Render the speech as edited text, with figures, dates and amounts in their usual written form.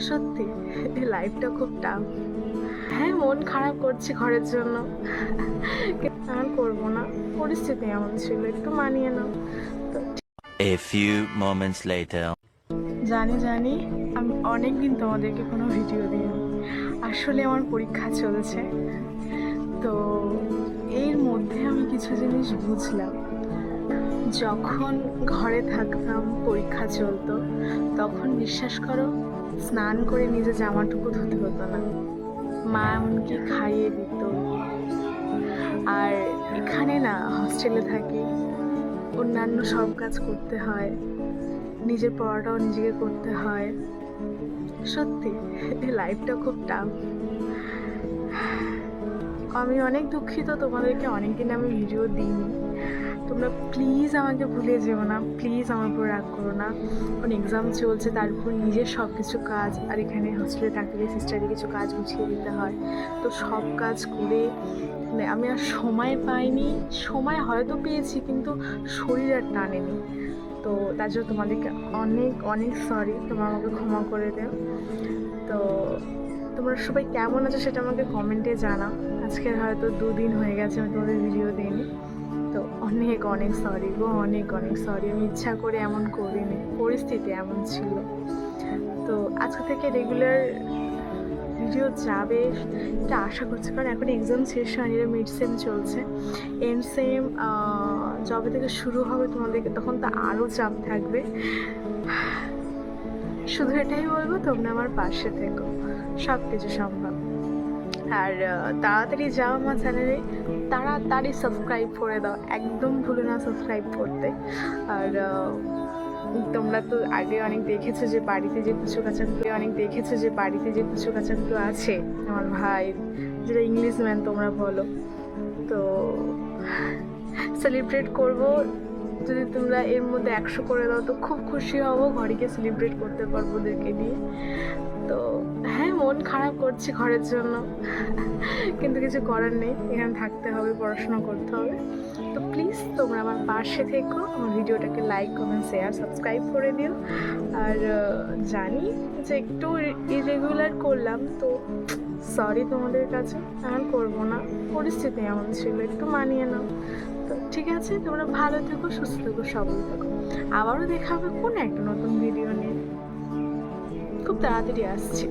সত্যি এই লাইফটা খুব টাফ। হ্যাঁ, মন খারাপ করছি ঘরের জন্য, আর করবো না, পরিস্থিতি এমন ছিল, একটু মানিয়ে নাও। তো A few moments later. জানি জানি আমি অনেক দিন তোমাদেরকে কোনো ভিডিও দিইনি। আসলে আমার পরীক্ষা চলছে, তো এর মধ্যে আমি কিছু জিনিস বুঝলাম। যখন ঘরে থাকতাম, পরীক্ষা চলতো, তখন বিশ্বাস করো স্নান করে নিজে জামাটুকু ধুতে হতো না, মা এমনকি খাইয়ে দিত। আর এখানে না, হস্টেলে থাকি, অন্যান্য সব কাজ করতে হয়, নিজের পড়াটাও নিজেকে করতে হয়। সত্যি এই লাইফটা খুব টাফ। আমি অনেক দুঃখিত, তোমাদেরকে অনেকদিন আমি ভিডিও দিইনি। তোমরা প্লিজ আমাকে ভুলে যেও না, প্লিজ আমার উপর রাগ করো না। কারণ এক্সাম চলছে, তার উপর নিজের সব কিছু কাজ, আর এখানে হস্টেলে থাকলে সিস্টারকে কিছু কাজ গুছিয়ে দিতে হয়। তো সব কাজ করে মানে আমি আর সময় পাইনি, সময় হয়তো পেয়েছি কিন্তু শরীর আর টানেনি। তো তার জন্য তোমাদেরকে অনেক অনেক সরি, তোমরা আমাকে ক্ষমা করে দেও। তো তোমরা সবাই কেমন আছো সেটা আমাকে কমেন্টে জানাও। আজকের হয়তো 2 দিন হয়ে গেছে আমি তোমাদের ভিডিও দিইনি, তো অনেক অনেক সরি গো, অনেক অনেক সরি। আমি ইচ্ছা করে এমন করিনি, পরিস্থিতি এমন ছিল। তো আজকে থেকে রেগুলার ভিডিও যাবে এটা আশা করছি, কারণ এখন এক্সাম শেষ হয়নি, মিড সেম চলছে। এন্ড সেম যবে থেকে শুরু হবে তোমাদেরকে তখন তো আরও চাপ থাকবে। শুধু এটাই বলবো, তোমরা আমার পাশে থেকো, সব কিছু সম্ভব। আর তাড়াতাড়ি যাও আমার চ্যানেলে, তাড়াতাড়ি সাবস্ক্রাইব করে দাও, একদম ভুলো না সাবস্ক্রাইব করতে। আর তোমরা তো আগে অনেক দেখেছো যে বাড়িতে যে কুচো কাচাগুলো আছে আমার ভাই, যেটা ইংলিশ ম্যান তোমরা বলো। তো সেলিব্রেট করবো, যদি তোমরা এর মধ্যে 100 করে দাও তো খুব খুশি হব, ঘরে গিয়ে সেলিব্রেট করতে পারবো ওদেরকে নিয়ে। তো হ্যাঁ, মন খারাপ করছি ঘরের জন্য, কিন্তু কিছু করার নেই, এখানে থাকতে হবে, পড়াশোনা করতে হবে। তো প্লিজ তোমরা আমার পাশে থেকো, আমার ভিডিওটাকে লাইক কমেন্ট শেয়ার সাবস্ক্রাইব করে দিও। আর জানি যে একটু ইরেগুলার করলাম, তো সরি তোমাদের কাছে, আর করবো না, পরিস্থিতি এমন ছিল, একটু মানিয়ে নাও। তো ঠিক আছে, তোমরা ভালো থেকো, সুস্থ থেকো, সবল থেকো। আবারও দেখা হবে কোনো একটা নতুন ভিডিও নিয়ে, খুব তাড়াতাড়ি আসছি।